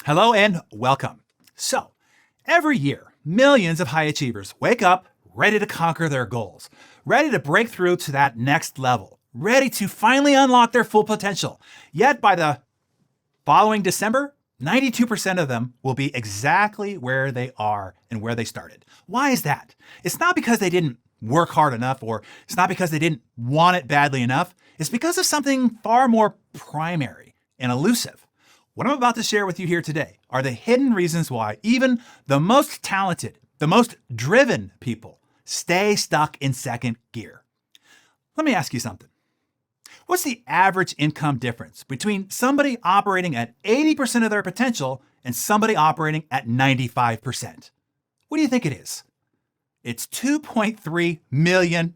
Hello and welcome. So, every year, millions of high achievers wake up ready to conquer their goals, ready to break through to that next level, ready to finally unlock their full potential. Yet by the following December, 92% of them will be exactly where they are and where they started. Why is that? It's not because they didn't work hard enough, or it's not because they didn't want it badly enough. It's because of something far more primary and elusive. What I'm about to share with you here today are the hidden reasons why even the most talented, the most driven people stay stuck in second gear. Let me ask you something. What's the average income difference between somebody operating at 80% of their potential and somebody operating at 95%? What do you think it is? It's $2.3 million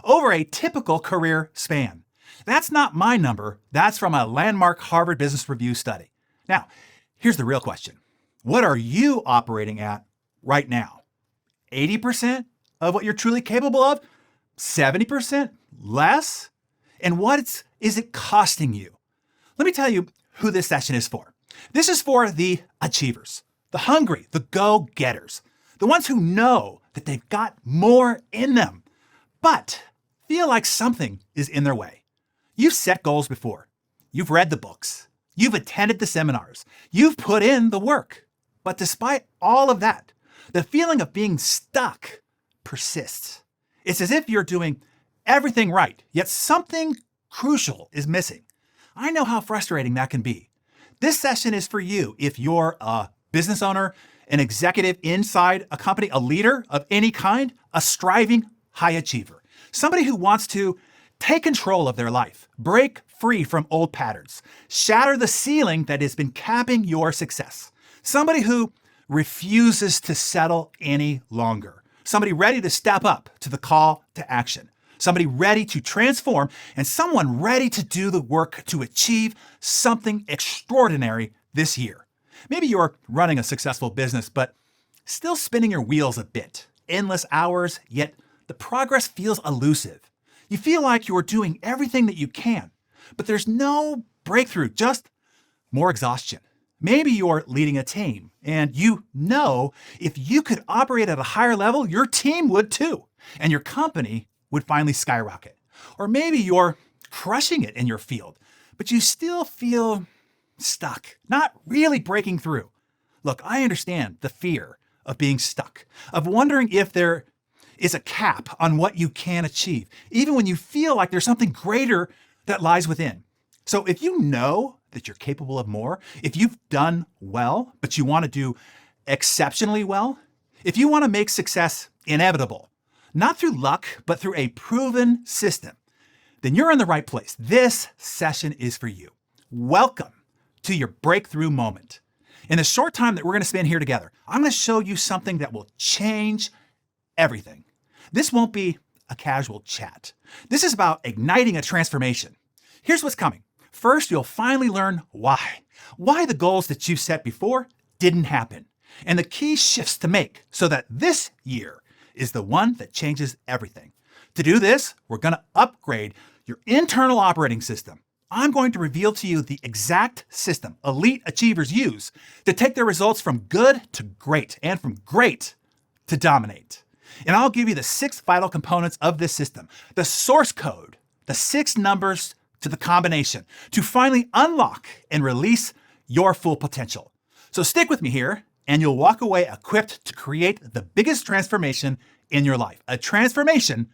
over a typical career span. That's not my number. That's from a landmark Harvard Business Review study. Now, here's the real question. What are you operating at right now? 80% of what you're truly capable of? 70%? Less? And what is it costing you? Let me tell you who this session is for. This is for the achievers, the hungry, the go-getters, the ones who know that they've got more in them, but feel like something is in their way. You've set goals before. You've read the books. You've attended the seminars. You've put in the work. But despite all of that, the feeling of being stuck persists. It's as if you're doing everything right, yet something crucial is missing. I know how frustrating that can be. This session is for you if you're a business owner, an executive inside a company, a leader of any kind, a striving high achiever, somebody who wants to take control of their life, break free from old patterns, shatter the ceiling that has been capping your success. Somebody who refuses to settle any longer. Somebody ready to step up to the call to action. Somebody ready to transform, and someone ready to do the work to achieve something extraordinary this year. Maybe you're running a successful business, but still spinning your wheels a bit. Endless hours, yet the progress feels elusive. You feel like you're doing everything that you can, but there's no breakthrough, just more exhaustion. Maybe you're leading a team, and you know if you could operate at a higher level, your team would too, and your company would finally skyrocket. Or maybe you're crushing it in your field, but you still feel stuck, not really breaking through. Look, I understand the fear of being stuck, of wondering if there is a cap on what you can achieve, even when you feel like there's something greater that lies within. So if you know that you're capable of more, if you've done well, but you want to do exceptionally well, if you want to make success inevitable, not through luck, but through a proven system, then you're in the right place. This session is for you. Welcome to your breakthrough moment. In the short time that we're going to spend here together, I'm going to show you something that will change everything. This won't be a casual chat. This is about igniting a transformation. Here's what's coming. First, you'll finally learn why the goals that you set before didn't happen, and the key shifts to make so that this year is the one that changes everything. To do this, we're going to upgrade your internal operating system. I'm going to reveal to you the exact system elite achievers use to take their results from good to great and from great to dominate. And I'll give you the 6 vital components of this system, the source code, the 6 numbers to the combination to finally unlock and release your full potential. So stick with me here and you'll walk away equipped to create the biggest transformation in your life, a transformation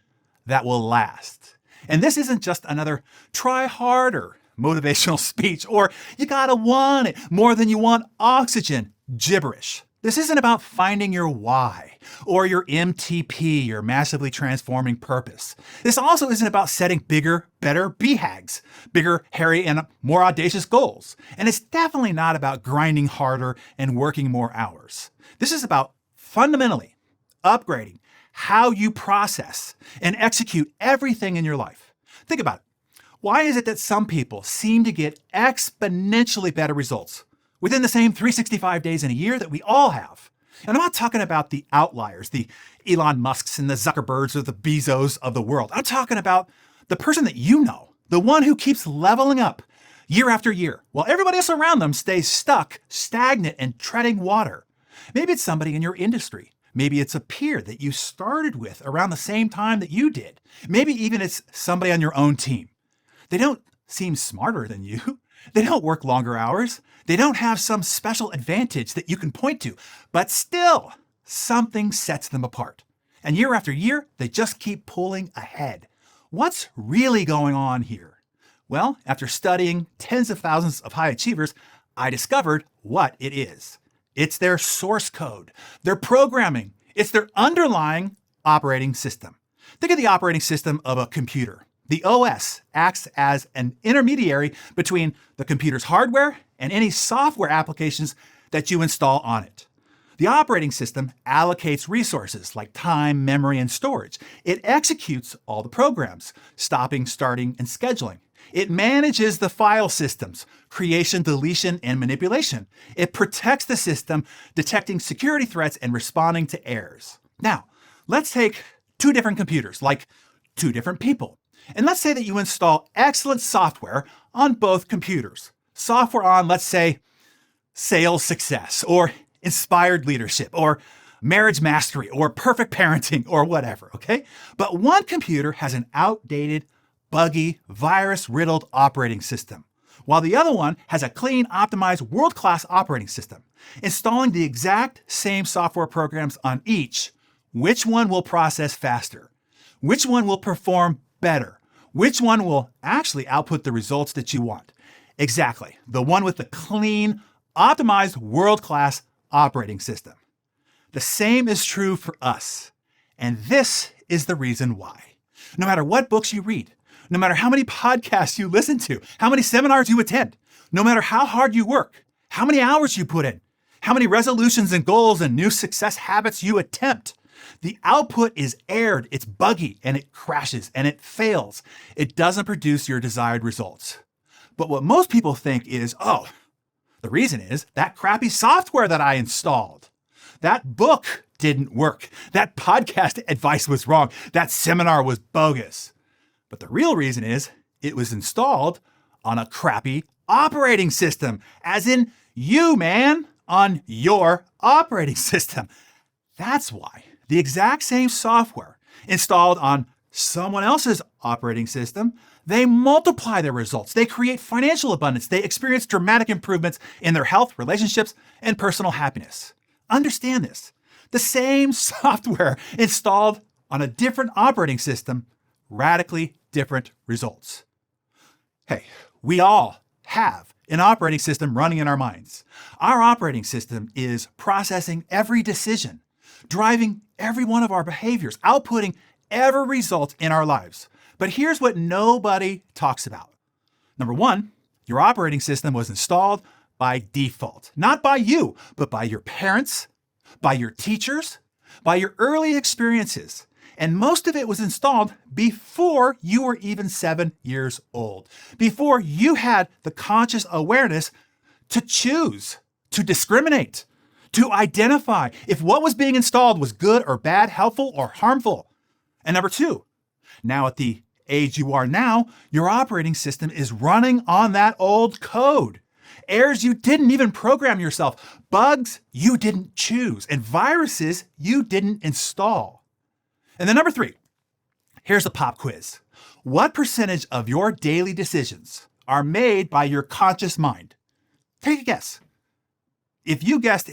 that will last. And this isn't just another try harder motivational speech or you gotta want it more than you want oxygen gibberish. This isn't about finding your why or your MTP, your massively transforming purpose. This also isn't about setting bigger, better BHAGs, bigger, hairy, and more audacious goals. And it's definitely not about grinding harder and working more hours. This is about fundamentally upgrading how you process and execute everything in your life. Think about it. Why is it that some people seem to get exponentially better results within the same 365 days in a year that we all have? And I'm not talking about the outliers, the Elon Musks and the Zuckerbergs or the Bezos of the world. I'm talking about the person that you know, the one who keeps leveling up, year after year, while everybody else around them stays stuck, stagnant, and treading water. Maybe it's somebody in your industry. Maybe it's a peer that you started with around the same time that you did. Maybe even it's somebody on your own team. They don't seem smarter than you. They don't work longer hours. They don't have some special advantage that you can point to, but still, something sets them apart. And year after year, they just keep pulling ahead. What's really going on here? Well, after studying tens of thousands of high achievers, I discovered what it is. It's their source code, their programming. It's their underlying operating system. Think of the operating system of a computer. The OS acts as an intermediary between the computer's hardware and any software applications that you install on it. The operating system allocates resources like time, memory, and storage. It executes all the programs, stopping, starting, and scheduling. It manages the file systems, creation, deletion, and manipulation. It protects the system, detecting security threats and responding to errors. Now, let's take two different computers, like two different people. And let's say that you install excellent software on both computers. Software on, let's say, sales success, or inspired leadership, or marriage mastery, or perfect parenting, or whatever, okay? But one computer has an outdated, buggy, virus-riddled operating system, while the other one has a clean, optimized, world-class operating system. Installing the exact same software programs on each, which one will process faster? Which one will perform better? Which one will actually output the results that you want? Exactly, the one with the clean, optimized, world-class operating system. The same is true for us. And this is the reason why. No matter what books you read, no matter how many podcasts you listen to, how many seminars you attend, no matter how hard you work, how many hours you put in, how many resolutions and goals and new success habits you attempt, the output is aired, it's buggy, and it crashes, and it fails. It doesn't produce your desired results. But what most people think is, oh, the reason is that crappy software that I installed. That book didn't work. That podcast advice was wrong. That seminar was bogus. But the real reason is it was installed on a crappy operating system, as in you, man, on your operating system. That's why the exact same software installed on someone else's operating system, they multiply their results. They create financial abundance. They experience dramatic improvements in their health, relationships, and personal happiness. Understand this. The same software installed on a different operating system, radically different results. Hey, we all have an operating system running in our minds. Our operating system is processing every decision, driving every one of our behaviors, outputting every result in our lives. But here's what nobody talks about. Number one, your operating system was installed by default, not by you, but by your parents, by your teachers, by your early experiences. And most of it was installed before you were even 7 years old, before you had the conscious awareness to choose, to discriminate, to identify if what was being installed was good or bad, helpful or harmful. And number two, now at the age you are now, your operating system is running on that old code. Errors you didn't even program yourself, bugs you didn't choose, and viruses you didn't install. And then number three, here's a pop quiz. What percentage of your daily decisions are made by your conscious mind? Take a guess. If you guessed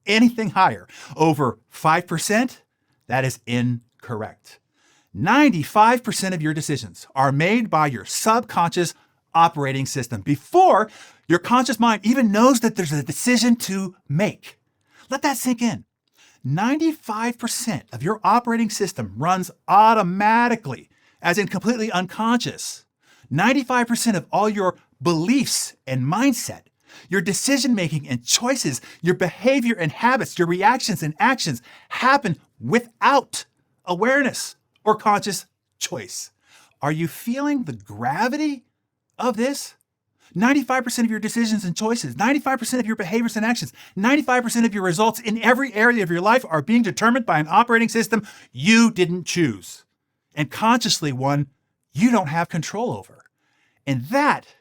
anything higher, over 5%, that is incorrect. 95% of your decisions are made by your subconscious operating system before your conscious mind even knows that there's a decision to make. Let that sink in. 95% of your operating system runs automatically, as in completely unconscious. 95% of all your beliefs and mindset, your decision-making and choices, your behavior and habits, your reactions and actions happen without awareness or conscious choice. Are you feeling the gravity of this? 95% of your decisions and choices, 95% of your behaviors and actions, 95% of your results in every area of your life are being determined by an operating system you didn't choose, and consciously one you don't have control over. And that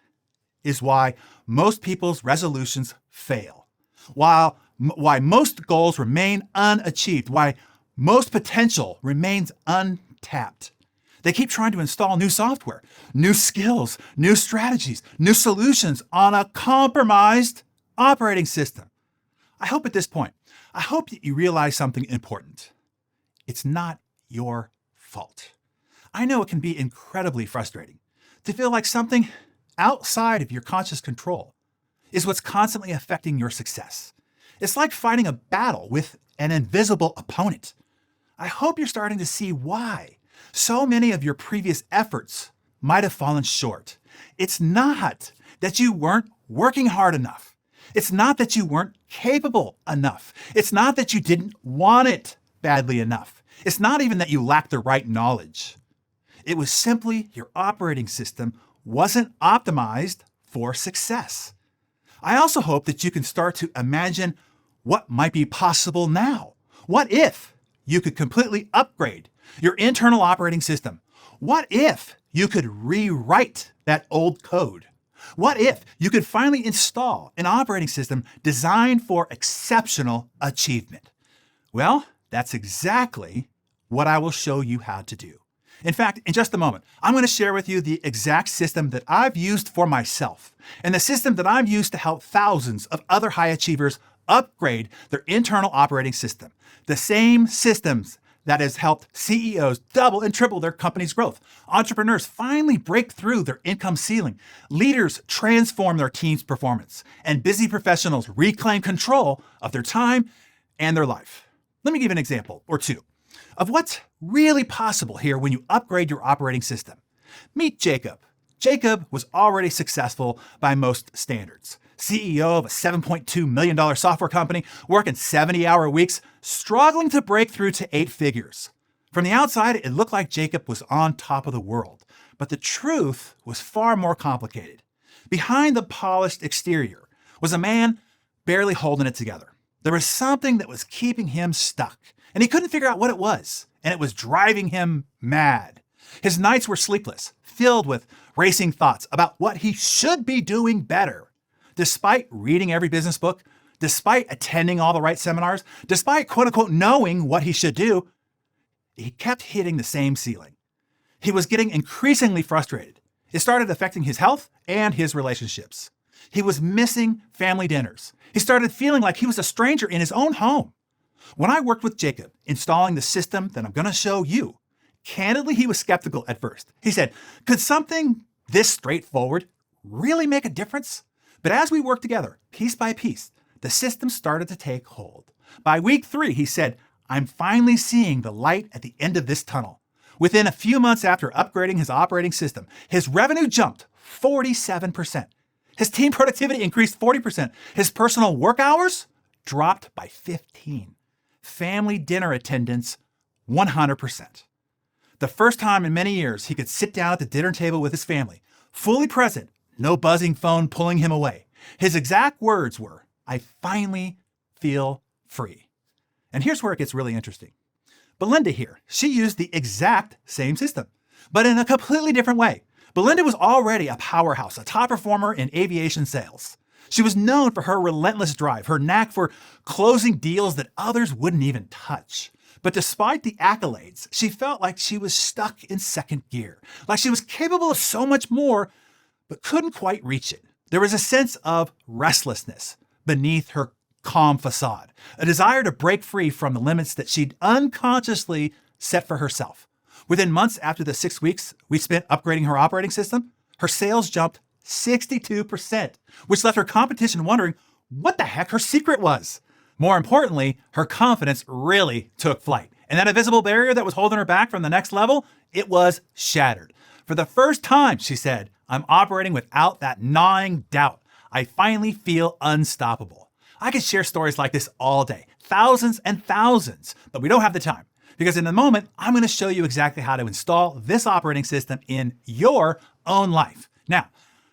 is why most people's resolutions fail. Why most goals remain unachieved, why most potential remains untapped. They keep trying to install new software, new skills, new strategies, new solutions on a compromised operating system. I hope at this point, I hope that you realize something important. It's not your fault. I know it can be incredibly frustrating to feel like something outside of your conscious control is what's constantly affecting your success. It's like fighting a battle with an invisible opponent. I hope you're starting to see why so many of your previous efforts might have fallen short. It's not that you weren't working hard enough. It's not that you weren't capable enough. It's not that you didn't want it badly enough. It's not even that you lacked the right knowledge. It was simply your operating system wasn't optimized for success. I also hope that you can start to imagine what might be possible now. What if you could completely upgrade your internal operating system? What if you could rewrite that old code? What if you could finally install an operating system designed for exceptional achievement? Well, that's exactly what I will show you how to do. In fact, in just a moment, I'm going to share with you the exact system that I've used for myself and the system that I've used to help thousands of other high achievers upgrade their internal operating system. The same systems that has helped CEOs double and triple their company's growth, entrepreneurs finally break through their income ceiling, leaders transform their team's performance, and busy professionals reclaim control of their time and their life. Let me give an example or two of what's really possible here when you upgrade your operating system. Meet Jacob. Jacob was already successful by most standards. CEO of a $7.2 million software company, working 70-hour weeks, struggling to break through to 8 figures. From the outside, it looked like Jacob was on top of the world, but the truth was far more complicated. Behind the polished exterior was a man barely holding it together. There was something that was keeping him stuck, and he couldn't figure out what it was, and it was driving him mad. His nights were sleepless, filled with racing thoughts about what he should be doing better. Despite reading every business book, despite attending all the right seminars, despite quote unquote knowing what he should do, he kept hitting the same ceiling. He was getting increasingly frustrated. It started affecting his health and his relationships. He was missing family dinners. He started feeling like he was a stranger in his own home. When I worked with Jacob installing the system that I'm going to show you, candidly, he was skeptical at first. He said, could something this straightforward really make a difference? But as we worked together, piece by piece, the system started to take hold. By week 3, he said, I'm finally seeing the light at the end of this tunnel. Within a few months after upgrading his operating system, his revenue jumped 47%. His team productivity increased 40%. His personal work hours dropped by 15%. Family dinner attendance, 100%. The first time in many years he could sit down at the dinner table with his family, fully present, no buzzing phone pulling him away. His exact words were, I finally feel free. And here's where it gets really interesting. Belinda here, she used the exact same system, but in a completely different way. Belinda was already a powerhouse, a top performer in aviation sales. She was known for her relentless drive, her knack for closing deals that others wouldn't even touch. But despite the accolades, she felt like she was stuck in second gear, like she was capable of so much more, but couldn't quite reach it. There was a sense of restlessness beneath her calm facade, a desire to break free from the limits that she'd unconsciously set for herself. Within months after the 6 weeks we spent upgrading her operating system, her sales jumped 62%, which left her competition wondering what the heck her secret was. More importantly, her confidence really took flight. And that invisible barrier that was holding her back from the next level, it was shattered. For the first time, she said, I'm operating without that gnawing doubt. I finally feel unstoppable. I could share stories like this all day, thousands and thousands, but we don't have the time. Because in a moment, I'm going to show you exactly how to install this operating system in your own life. Now,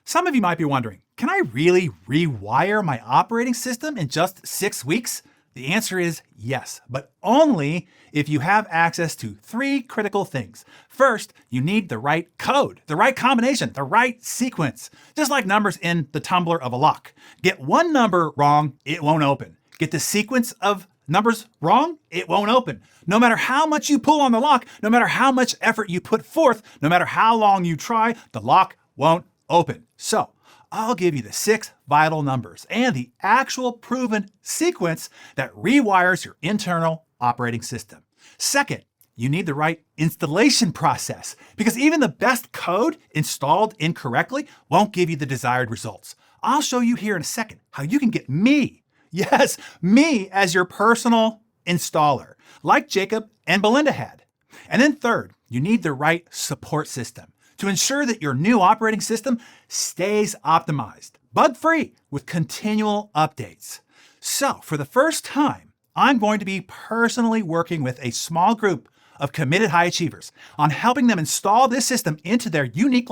some of you might be wondering, can I really rewire my operating system in just 6 weeks? The answer is yes, but only if you have access to 3 critical things. First, you need the right code, the right combination, the right sequence. Just like numbers in the tumbler of a lock. Get one number wrong, it won't open. Get the sequence of numbers wrong, it won't open. No matter how much you pull on the lock, no matter how much effort you put forth, no matter how long you try, the lock won't open. So, I'll give you the 6 vital numbers and the actual proven sequence that rewires your internal operating system. Second, you need the right installation process because even the best code installed incorrectly won't give you the desired results. I'll show you here in a second how you can get me, yes, me as your personal installer, like Jacob and Belinda had. And then third, you need the right support system to ensure that your new operating system stays optimized, bug-free, with continual updates. So, for the first time, I'm going to be personally working with a small group of committed high achievers on helping them install this system into their unique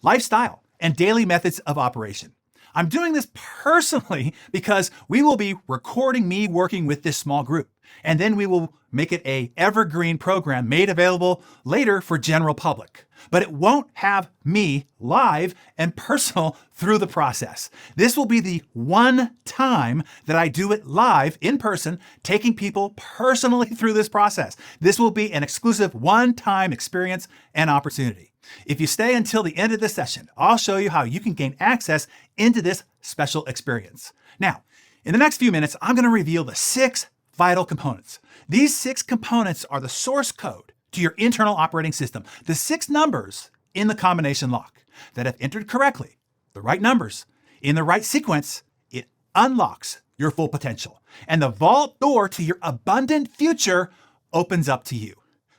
lifestyle, and daily methods of operation. I'm doing this personally because we will be recording me working with this small group, and then we will make it an evergreen program made available later for general public. But it won't have me live and personal through the process. This will be the one time that I do it live in person, taking people personally through this process. This will be an exclusive one-time experience and opportunity. If you stay until the end of this session, I'll show you how you can gain access into this special experience. Now, in the next few minutes, I'm going to reveal the 6 vital components. These 6 components are the source code to your internal operating system, the 6 numbers in the combination lock that, if entered correctly, the right numbers, in the right sequence, it unlocks your full potential. And the vault door to your abundant future opens up to you.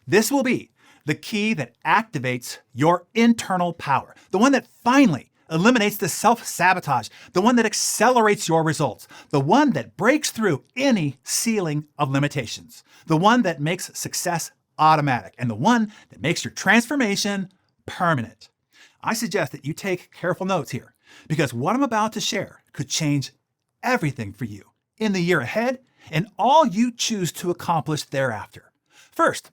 This will be the key that activates your internal power, the one that finally eliminates the self-sabotage, the one that accelerates your results, the one that breaks through any ceiling of limitations, the one that makes success automatic, and the one that makes your transformation permanent. I suggest that you take careful notes here because what I'm about to share could change everything for you in the year ahead and all you choose to accomplish thereafter. First,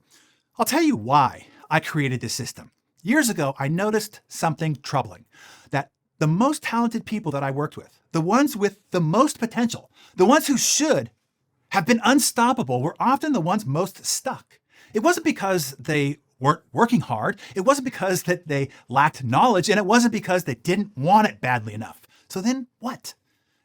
I'll tell you why I created this system. Years ago, I noticed something troubling, that the most talented people that I worked with, the ones with the most potential, the ones who should have been unstoppable, were often the ones most stuck. It wasn't because they weren't working hard. It wasn't because that they lacked knowledge, and it wasn't because they didn't want it badly enough. So then what?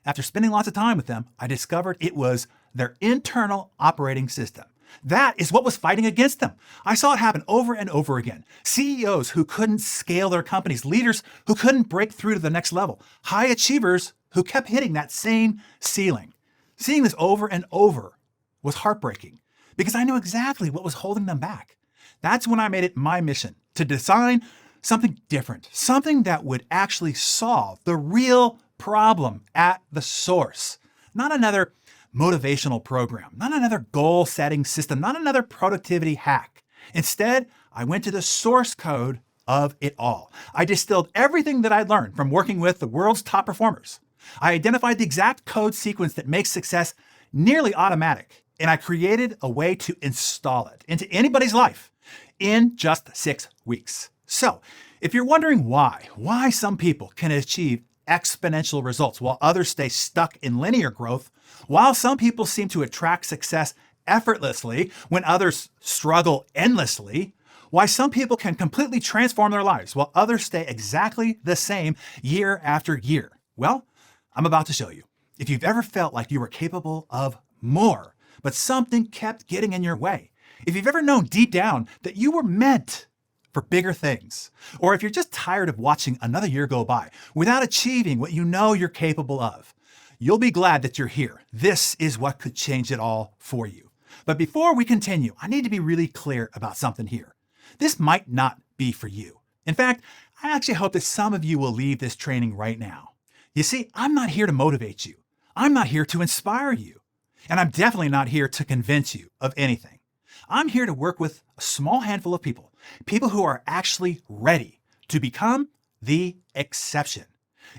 After spending lots of time with them, I discovered it was their internal operating system. That is what was fighting against them. I saw it happen over and over again. CEOs who couldn't scale their companies, leaders who couldn't break through to the next level, high achievers who kept hitting that same ceiling. Seeing this over and over was heartbreaking because I knew exactly what was holding them back. That's when I made it my mission to design something different, something that would actually solve the real problem at the source. Not another motivational program, not another goal-setting system, not another productivity hack. Instead, I went to the source code of it all. I distilled everything that I'd learned from working with the world's top performers. I identified the exact code sequence that makes success nearly automatic, and I created a way to install it into anybody's life in just 6 weeks. So, if you're wondering why some people can achieve exponential results while others stay stuck in linear growth, while some people seem to attract success effortlessly when others struggle endlessly, why some people can completely transform their lives while others stay exactly the same year after year, well, I'm about to show you. If you've ever felt like you were capable of more, but something kept getting in your way, if you've ever known deep down that you were meant for bigger things, or if you're just tired of watching another year go by without achieving what you know you're capable of, you'll be glad that you're here. This is what could change it all for you. But before we continue, I need to be really clear about something here. This might not be for you. In fact, I actually hope that some of you will leave this training right now. You see, I'm not here to motivate you. I'm not here to inspire you. And I'm definitely not here to convince you of anything. I'm here to work with a small handful of people who are actually ready to become the exception.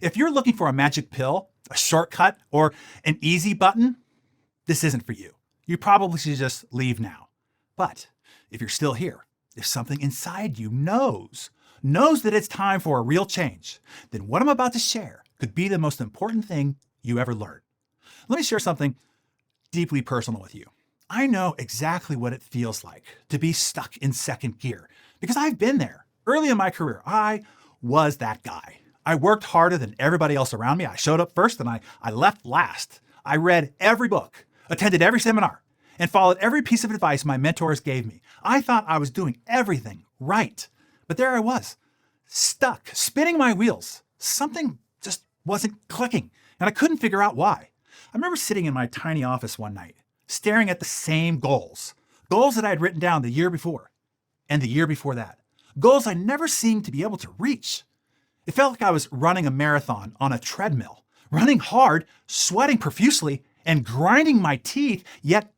If you're looking for a magic pill, a shortcut, or an easy button, this isn't for you. You probably should just leave now. But if you're still here, if something inside you knows that it's time for a real change, then what I'm about to share could be the most important thing you ever learn. Let me share something deeply personal with you. I know exactly what it feels like to be stuck in second gear because I've been there. Early in my career, I was that guy. I worked harder than everybody else around me. I showed up first and I left last. I read every book, attended every seminar, and followed every piece of advice my mentors gave me. I thought I was doing everything right. But there I was, stuck, spinning my wheels. Something just wasn't clicking, and I couldn't figure out why. I remember sitting in my tiny office one night, staring at the same goals that I had written down the year before and the year before that, goals I never seemed to be able to reach. It felt like I was running a marathon on a treadmill, running hard, sweating profusely, and grinding my teeth, yet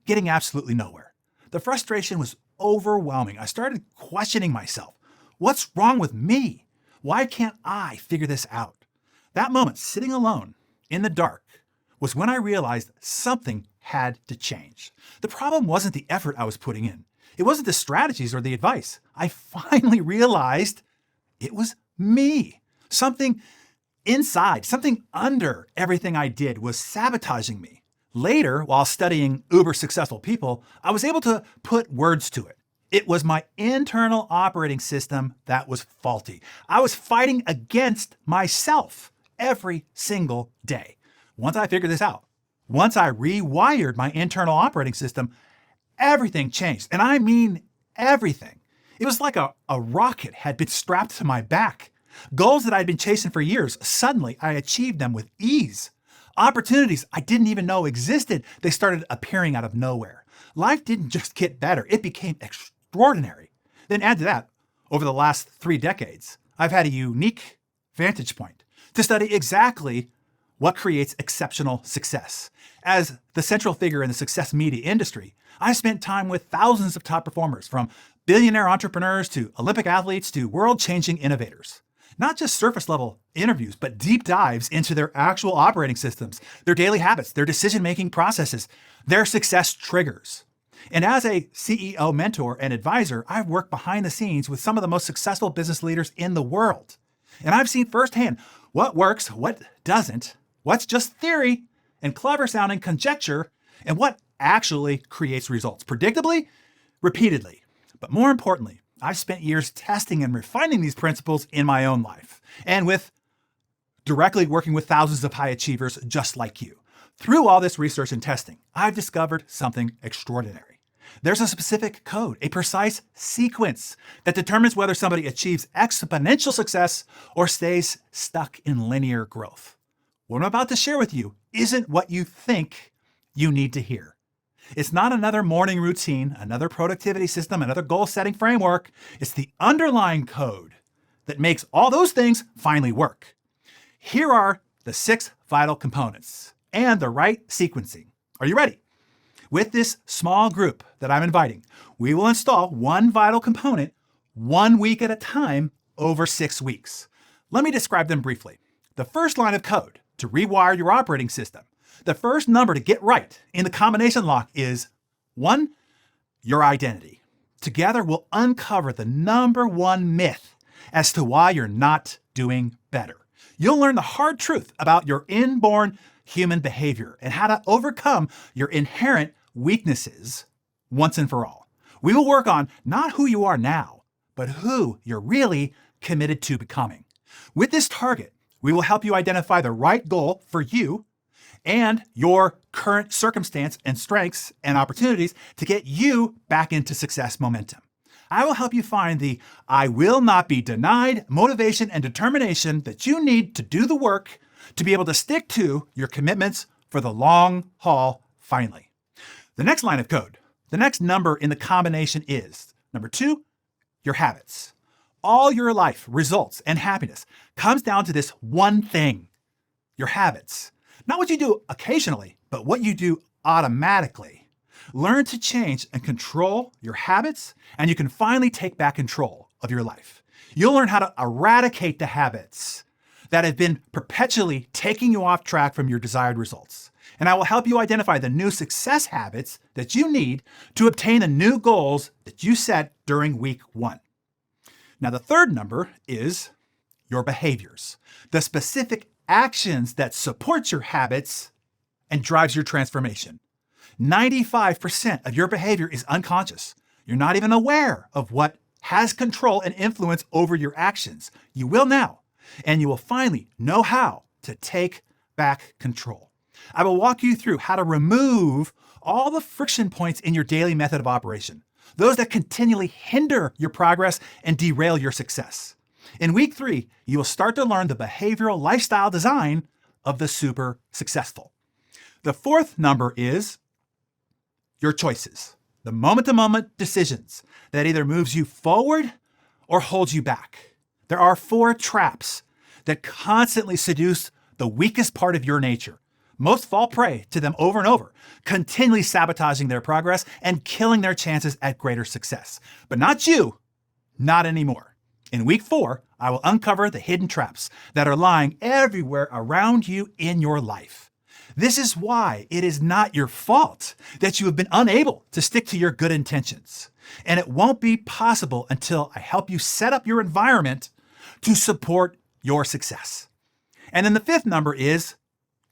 getting absolutely nowhere. The frustration was overwhelming. I started questioning myself. What's wrong with me? Why can't I figure this out? That moment, sitting alone in the dark, was when I realized something had to change. The problem wasn't the effort I was putting in. It wasn't the strategies or the advice. I finally realized it was me. Something inside, something under everything I did was sabotaging me. Later, while studying uber successful people, I was able to put words to it. It was my internal operating system that was faulty. I was fighting against myself every single day. Once I figured this out, once I rewired my internal operating system, everything changed. And I mean everything. It was like a rocket had been strapped to my back. Goals that I'd been chasing for years, suddenly I achieved them with ease. Opportunities I didn't even know existed, they started appearing out of nowhere. Life didn't just get better, it became extraordinary. Then add to that, over the last 3 decades, I've had a unique vantage point to study exactly what creates exceptional success. As the central figure in the success media industry, I spent time with thousands of top performers, from billionaire entrepreneurs to Olympic athletes to world-changing innovators. Not just surface-level interviews, but deep dives into their actual operating systems, their daily habits, their decision-making processes, their success triggers. And as a CEO mentor and advisor, I've worked behind the scenes with some of the most successful business leaders in the world. And I've seen firsthand what works, what doesn't, what's just theory and clever-sounding conjecture, and what actually creates results, predictably, repeatedly. But more importantly, I've spent years testing and refining these principles in my own life, and with directly working with thousands of high achievers just like you. Through all this research and testing, I've discovered something extraordinary. There's a specific code, a precise sequence that determines whether somebody achieves exponential success or stays stuck in linear growth. What I'm about to share with you isn't what you think you need to hear. It's not another morning routine, another productivity system, another goal-setting framework. It's the underlying code that makes all those things finally work. Here are the 6 vital components and the right sequencing. Are you ready? With this small group that I'm inviting, we will install one vital component 1 week at a time over 6 weeks. Let me describe them briefly. The first line of code to rewire your operating system, the first number to get right in the combination lock is 1, your identity. Together, we'll uncover the number 1 myth as to why you're not doing better. You'll learn the hard truth about your inborn human behavior and how to overcome your inherent weaknesses once and for all. We will work on not who you are now, but who you're really committed to becoming. With this target, we will help you identify the right goal for you and your current circumstance and strengths and opportunities to get you back into success momentum. I will help you find the I will not be denied motivation and determination that you need to do the work to be able to stick to your commitments for the long haul finally. The next line of code, the next number in the combination is number 2, your habits. All your life, results, and happiness comes down to this one thing, your habits. Not what you do occasionally, but what you do automatically. Learn to change and control your habits, and you can finally take back control of your life. You'll learn how to eradicate the habits that have been perpetually taking you off track from your desired results. And I will help you identify the new success habits that you need to obtain the new goals that you set during week 1. Now, the third number is your behaviors, the specific actions that support your habits and drives your transformation. 95% of your behavior is unconscious. You're not even aware of what has control and influence over your actions. You will now, and you will finally know how to take back control. I will walk you through how to remove all the friction points in your daily method of operation, those that continually hinder your progress and derail your success. In week 3, you will start to learn the behavioral lifestyle design of the super successful. The fourth number is your choices, the moment-to-moment decisions that either moves you forward or holds you back. There are 4 traps that constantly seduce the weakest part of your nature. Most fall prey to them over and over, continually sabotaging their progress and killing their chances at greater success. But not you, not anymore. In week 4, I will uncover the hidden traps that are lying everywhere around you in your life. This is why it is not your fault that you have been unable to stick to your good intentions. And it won't be possible until I help you set up your environment to support your success. And then the 5th number is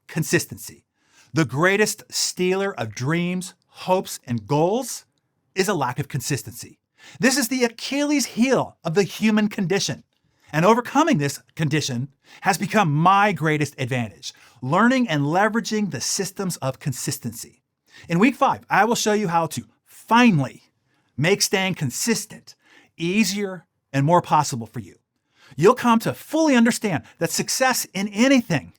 consistency. The greatest stealer of dreams, hopes, and goals is a lack of consistency. This is the Achilles heel of the human condition. And overcoming this condition has become my greatest advantage, learning and leveraging the systems of consistency. In week 5, I will show you how to finally make staying consistent easier and more possible for you. You'll come to fully understand that success in anything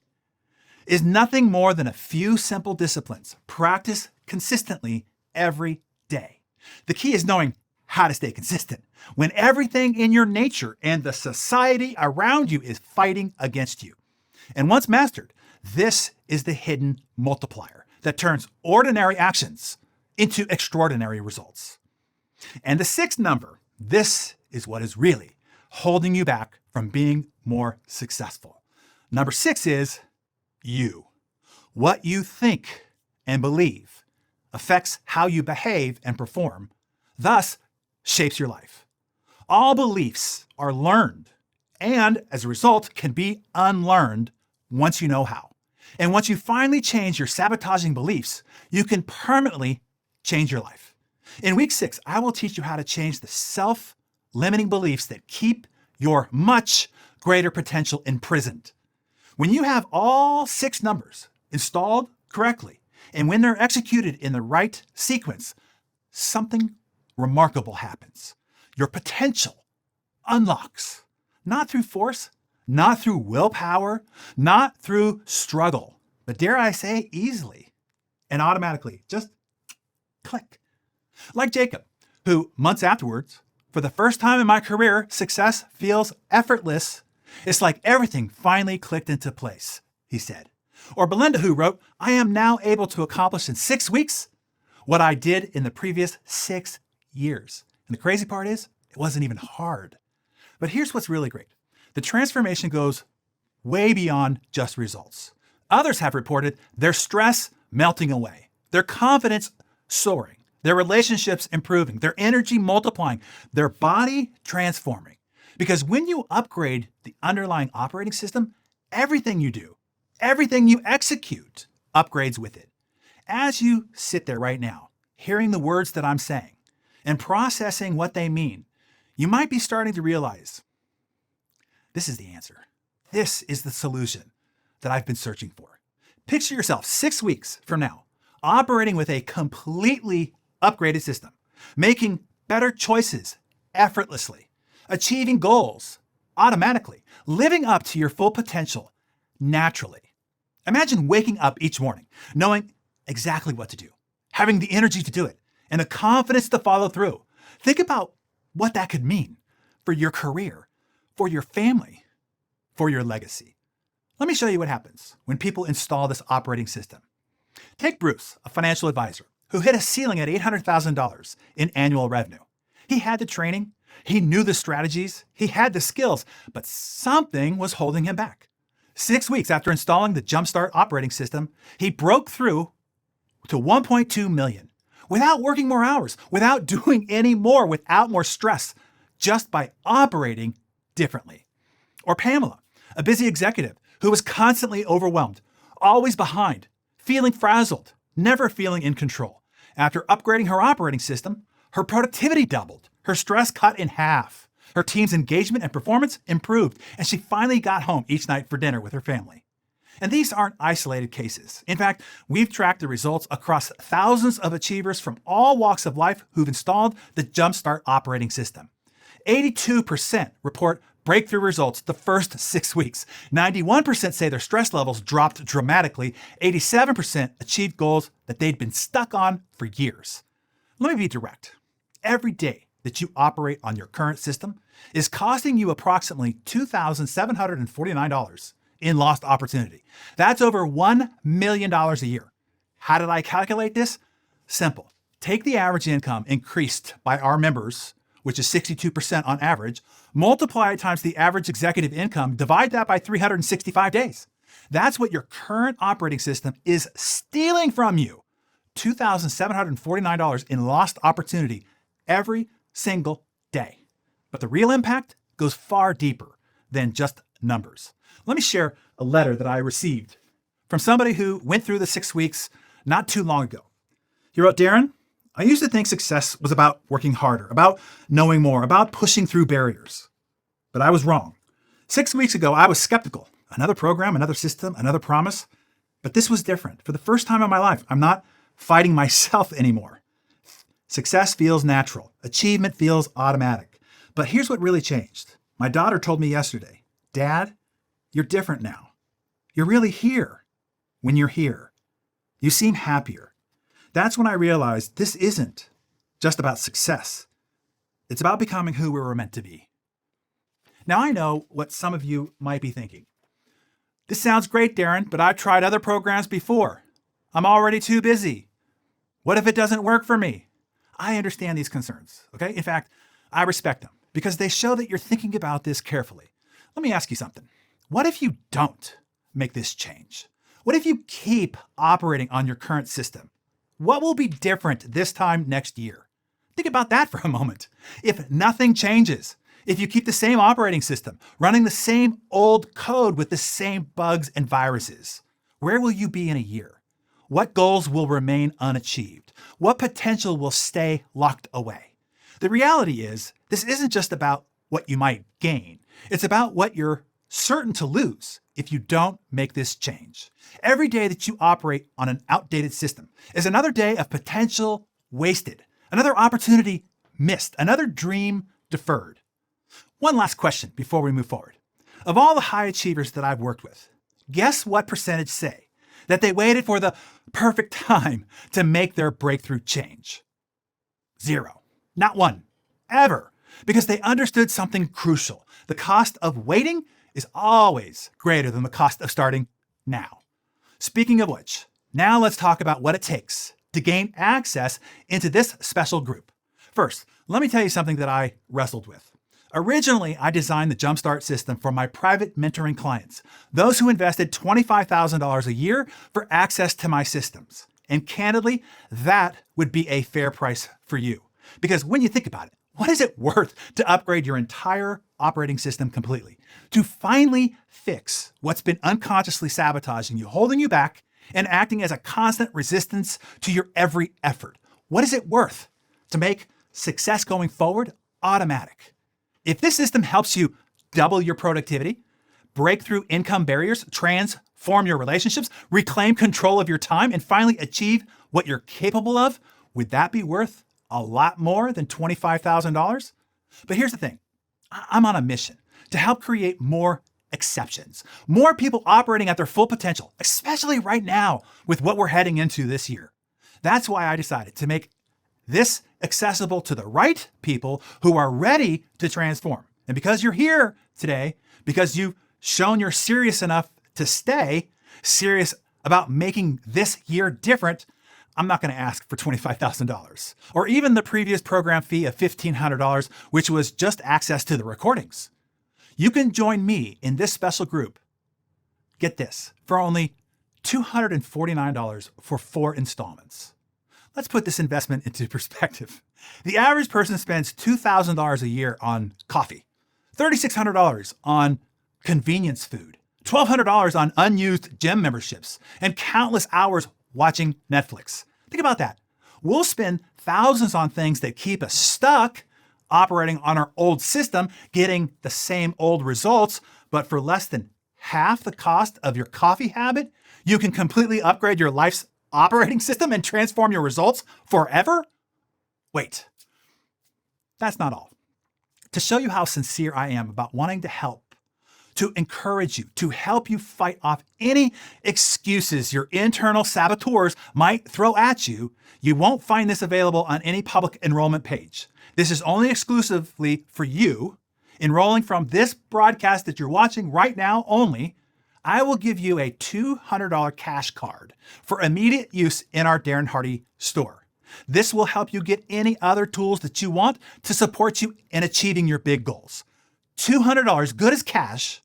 is nothing more than a few simple disciplines practiced consistently every day. The key is knowing how to stay consistent when everything in your nature and the society around you is fighting against you. And once mastered, this is the hidden multiplier that turns ordinary actions into extraordinary results. And the 6th number, this is what is really holding you back from being more successful. Number 6 is you. What you think and believe affects how you behave and perform, thus shapes your life. All beliefs are learned and, as a result, can be unlearned once you know how. And once you finally change your sabotaging beliefs, you can permanently change your life. In week 6, I will teach you how to change the self-limiting beliefs that keep your much greater potential imprisoned. When you have all 6 numbers installed correctly, and when they're executed in the right sequence, something remarkable happens. Your potential unlocks, not through force, not through willpower, not through struggle, but dare I say, easily and automatically. Just click. Like Jacob, who months afterwards, for the first time in my career, success feels effortless. It's like everything finally clicked into place, he said. Or Belinda, who wrote, I am now able to accomplish in 6 weeks what I did in the previous 6 years. And the crazy part is, it wasn't even hard. But here's what's really great. The transformation goes way beyond just results. Others have reported their stress melting away, their confidence soaring, their relationships improving, their energy multiplying, their body transforming. Because when you upgrade the underlying operating system, everything you do, everything you execute upgrades with it. As you sit there right now, hearing the words that I'm saying and processing what they mean, you might be starting to realize this is the answer. This is the solution that I've been searching for. Picture yourself 6 weeks from now, operating with a completely upgraded system, making better choices effortlessly, achieving goals automatically, living up to your full potential naturally. Imagine waking up each morning knowing exactly what to do, having the energy to do it, and the confidence to follow through. Think about what that could mean for your career, for your family, for your legacy. Let me show you what happens when people install this operating system. Take Bruce, a financial advisor, who hit a ceiling at $800,000 in annual revenue. He had the training, he knew the strategies, he had the skills, but something was holding him back. 6 weeks after installing the Jumpstart operating system, he broke through to 1.2 million without working more hours, without doing any more, without more stress, just by operating differently. Or Pamela, a busy executive who was constantly overwhelmed, always behind, feeling frazzled, never feeling in control. After upgrading her operating system, her productivity doubled, her stress cut in half, her team's engagement and performance improved, and she finally got home each night for dinner with her family. And these aren't isolated cases. In fact, we've tracked the results across thousands of achievers from all walks of life who've installed the Jumpstart operating system. 82% report breakthrough results the first 6 weeks. 91% say their stress levels dropped dramatically. 87% achieved goals that they'd been stuck on for years. Let me be direct. Every day that you operate on your current system is costing you approximately $2,749 in lost opportunity. That's over $1 million a year. How did I calculate this? Simple. Take the average income increased by our members, which is 62% on average, multiply it times the average executive income, divide that by 365 days. That's what your current operating system is stealing from you. $2,749 in lost opportunity every single day. But the real impact goes far deeper than just numbers. Let me share a letter that I received from somebody who went through the 6 weeks not too long ago. He wrote, Darren, I used to think success was about working harder, about knowing more, about pushing through barriers. But I was wrong. 6 weeks ago, I was skeptical. Another program, another system, another promise. But this was different. For the first time in my life, I'm not fighting myself anymore. Success feels natural. Achievement feels automatic. But here's what really changed. My daughter told me yesterday, Dad, you're different now. You're really here when you're here. You seem happier. That's when I realized this isn't just about success. It's about becoming who we were meant to be. Now I know what some of you might be thinking. This sounds great, Darren, but I've tried other programs before. I'm already too busy. What if it doesn't work for me? I understand these concerns, okay? In fact, I respect them because they show that you're thinking about this carefully. Let me ask you something. What if you don't make this change? What if you keep operating on your current system? What will be different this time next year? Think about that for a moment. If nothing changes, if you keep the same operating system, running the same old code with the same bugs and viruses, where will you be in a year? What goals will remain unachieved? What potential will stay locked away? The reality is, this isn't just about what you might gain. It's about what you're certain to lose if you don't make this change. Every day that you operate on an outdated system is another day of potential wasted, another opportunity missed, another dream deferred. One last question before we move forward. Of all the high achievers that I've worked with, guess what percentage say that they waited for the perfect time to make their breakthrough change? 0. Not one. Ever. Because they understood something crucial. The cost of waiting is always greater than the cost of starting now. Speaking of which, now let's talk about what it takes to gain access into this special group. First, let me tell you something that I wrestled with. Originally, I designed the Jumpstart system for my private mentoring clients, those who invested $25,000 a year for access to my systems. And candidly, that would be a fair price for you. Because when you think about it, what is it worth to upgrade your entire operating system completely? To finally fix what's been unconsciously sabotaging you, holding you back, and acting as a constant resistance to your every effort? What is it worth to make success going forward automatic? If this system helps you double your productivity, break through income barriers, transform your relationships, reclaim control of your time, and finally achieve what you're capable of, would that be worth a lot more than $25,000? But here's the thing. I'm on a mission to help create more exceptions, more people operating at their full potential, especially right now with what we're heading into this year. That's why I decided to make this accessible to the right people who are ready to transform. And because you're here today, because you've shown you're serious enough to stay serious about making this year different, I'm not going to ask for $25,000 or even the previous program fee of $1,500, which was just access to the recordings. You can join me in this special group Get this, for only $249 for 4 installments. Let's put this investment into perspective. The average person spends $2,000 a year on coffee, $3,600 on convenience food, $1,200 on unused gym memberships, and countless hours watching Netflix. Think about that. We'll spend thousands on things that keep us stuck operating on our old system, getting the same old results, but for less than half the cost of your coffee habit, you can completely upgrade your life's operating system and transform your results forever? Wait, that's not all. To show you how sincere I am about wanting to help, to encourage you, to help you fight off any excuses your internal saboteurs might throw at you, you won't find this available on any public enrollment page. This is only exclusively for you. Enrolling from this broadcast that you're watching right now only, I will give you a $200 cash card for immediate use in our Darren Hardy store. This will help you get any other tools that you want to support you in achieving your big goals. $200 good as cash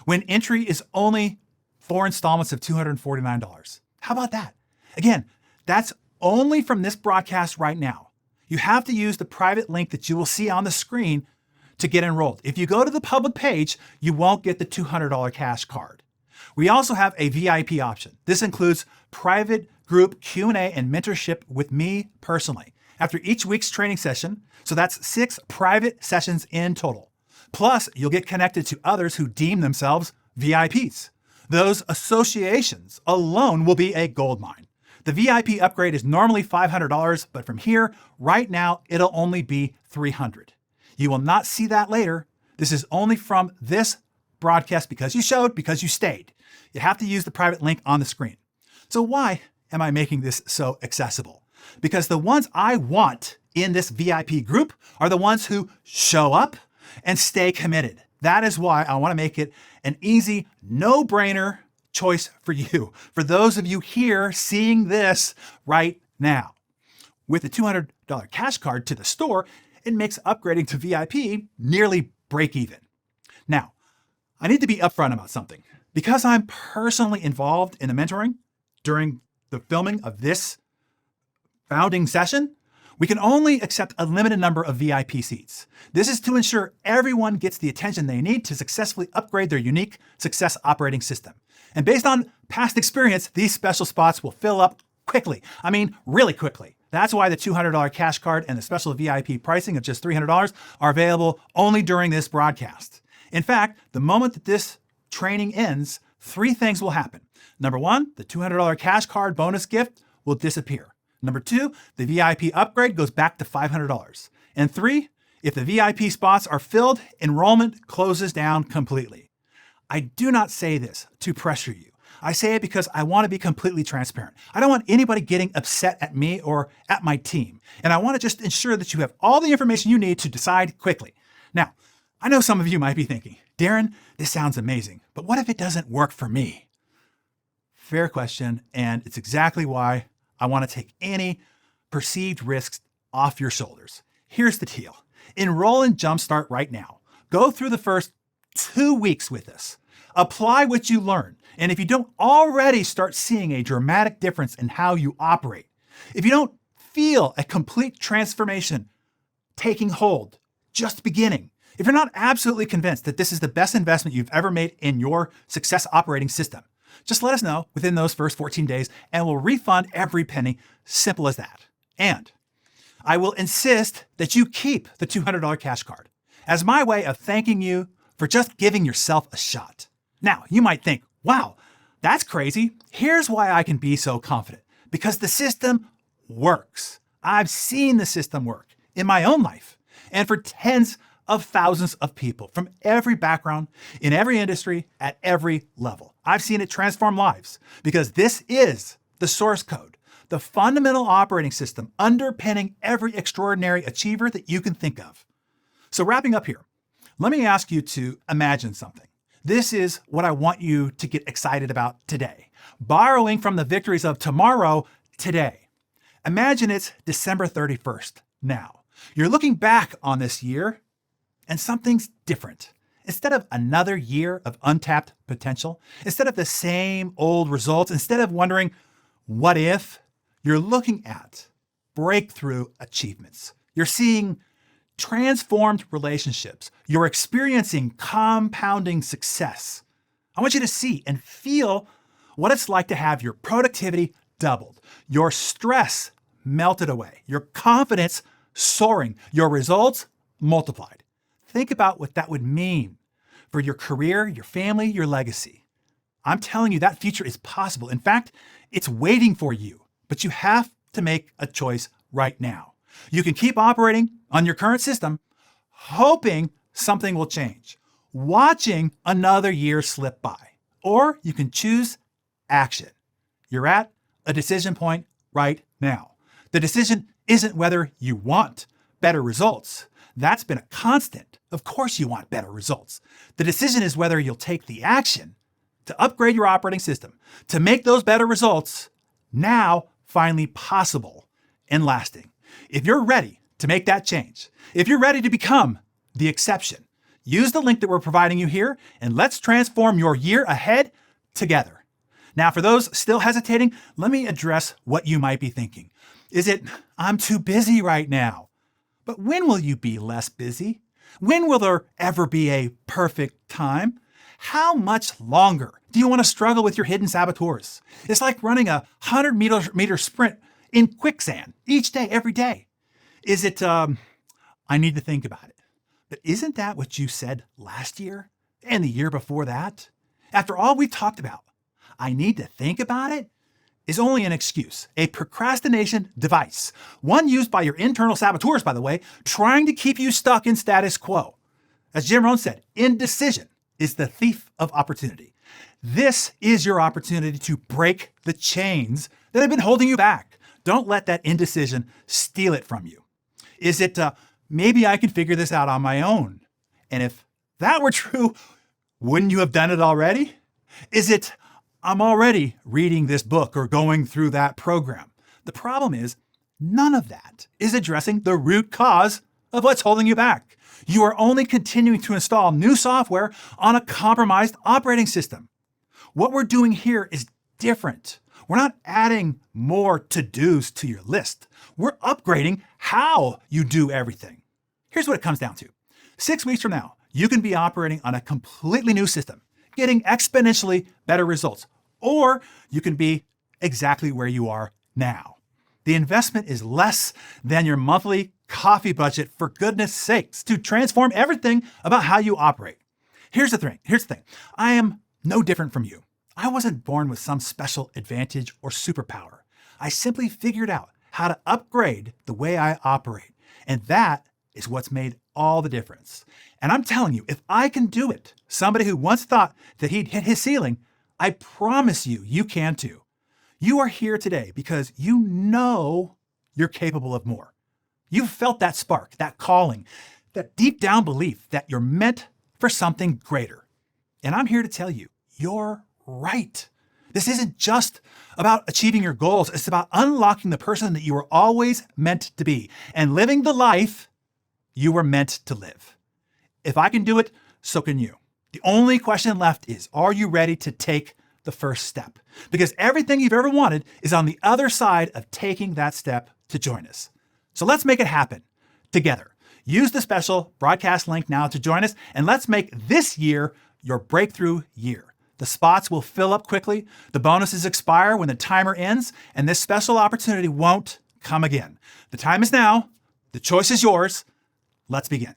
when entry is only 4 installments of $249. How about that? Again, that's only from this broadcast right now. You have to use the private link that you will see on the screen to get enrolled. If you go to the public page, you won't get the $200 cash card. We also have a VIP option. This includes private group Q&A and mentorship with me personally after each week's training session. So that's 6 private sessions in total. Plus, you'll get connected to others who deem themselves VIPs. Those associations alone will be a goldmine. The VIP upgrade is normally $500, but from here, right now, it'll only be $300. You will not see that later. This is only from this broadcast because you showed, because you stayed. You have to use the private link on the screen. So why am I making this so accessible? Because the ones I want in this VIP group are the ones who show up and stay committed. That is why I want to make it an easy, no-brainer choice for you, for those of you here seeing this right now. With the $200 cash card to the store, it makes upgrading to VIP nearly break even. Now, I need to be upfront about something. Because I'm personally involved in the mentoring during the filming of this founding session, we can only accept a limited number of VIP seats. This is to ensure everyone gets the attention they need to successfully upgrade their unique success operating system. And based on past experience, these special spots will fill up quickly. I mean, really quickly. That's why the $200 cash card and the special VIP pricing of just $300 are available only during this broadcast. In fact, the moment that this training ends, 3 things will happen. Number 1, the $200 cash card bonus gift will disappear. Number 2, the VIP upgrade goes back to $500. And 3, if the VIP spots are filled, enrollment closes down completely. I do not say this to pressure you. I say it because I want to be completely transparent. I don't want anybody getting upset at me or at my team. And I want to just ensure that you have all the information you need to decide quickly. Now, I know some of you might be thinking, Darren, this sounds amazing, but what if it doesn't work for me? Fair question, and it's exactly why I want to take any perceived risks off your shoulders. Here's the deal. Enroll in Jumpstart right now. Go through the first 2 weeks with us. Apply what you learn. And if you don't already start seeing a dramatic difference in how you operate, if you don't feel a complete transformation taking hold, just beginning, if you're not absolutely convinced that this is the best investment you've ever made in your success operating system, just let us know within those first 14 days and we'll refund every penny. Simple as that. And I will insist that you keep the $200 cash card as my way of thanking you for just giving yourself a shot. Now, you might think, wow, that's crazy. Here's why I can be so confident. Because the system works. I've seen the system work in my own life and for tens of thousands of people from every background, in every industry, at every level. I've seen it transform lives because this is the source code, the fundamental operating system underpinning every extraordinary achiever that you can think of. So wrapping up here, let me ask you to imagine something. This is what I want you to get excited about today. Borrowing from the victories of tomorrow today. Imagine it's December 31st now. You're looking back on this year and something's different. Instead of another year of untapped potential, instead of the same old results, instead of wondering, what if, you're looking at breakthrough achievements. You're seeing transformed relationships. You're experiencing compounding success. I want you to see and feel what it's like to have your productivity doubled, your stress melted away, your confidence soaring, your results multiplied. Think about what that would mean for your career, your family, your legacy. I'm telling you that future is possible. In fact, it's waiting for you, but you have to make a choice right now. You can keep operating on your current system, hoping something will change, watching another year slip by, or you can choose action. You're at a decision point right now. The decision isn't whether you want better results. That's been a constant. Of course you want better results. The decision is whether you'll take the action to upgrade your operating system, to make those better results now finally possible and lasting. If you're ready to make that change, if you're ready to become the exception, use the link that we're providing you here and let's transform your year ahead together. Now, for those still hesitating, let me address what you might be thinking. Is it, I'm too busy right now? But when will you be less busy? When will there ever be a perfect time? How much longer do you want to struggle with your hidden saboteurs? It's like running a 100-meter sprint in quicksand each day, every day. Is it, I need to think about it. But isn't that what you said last year and the year before that? After all we talked about, I need to think about it is only an excuse, a procrastination device, one used by your internal saboteurs, by the way, trying to keep you stuck in status quo. As Jim Rohn said, indecision is the thief of opportunity. This is your opportunity to break the chains that have been holding you back. Don't let that indecision steal it from you. Is it, maybe I can figure this out on my own? And if that were true, wouldn't you have done it already? Is it, I'm already reading this book or going through that program? The problem is, none of that is addressing the root cause of what's holding you back. You are only continuing to install new software on a compromised operating system. What we're doing here is different. We're not adding more to-dos to your list. We're upgrading how you do everything. Here's what it comes down to. 6 weeks from now, you can be operating on a completely new system, getting exponentially better results, or you can be exactly where you are now. The investment is less than your monthly coffee budget, for goodness sakes, to transform everything about how you operate. Here's the thing. I am no different from you. I wasn't born with some special advantage or superpower. I simply figured out how to upgrade the way I operate. And that is what's made all the difference. And I'm telling you, if I can do it, somebody who once thought that he'd hit his ceiling, I promise you, you can too. You are here today because you know you're capable of more. You've felt that spark, that calling, that deep down belief that you're meant for something greater. And I'm here to tell you, you're right. This isn't just about achieving your goals. It's about unlocking the person that you were always meant to be and living the life you were meant to live. If I can do it, so can you. The only question left is, are you ready to take the first step? Because everything you've ever wanted is on the other side of taking that step to join us. So let's make it happen together. Use the special broadcast link now to join us, and let's make this year your breakthrough year. The spots will fill up quickly, the bonuses expire when the timer ends, and this special opportunity won't come again. The time is now. The choice is yours. Let's begin.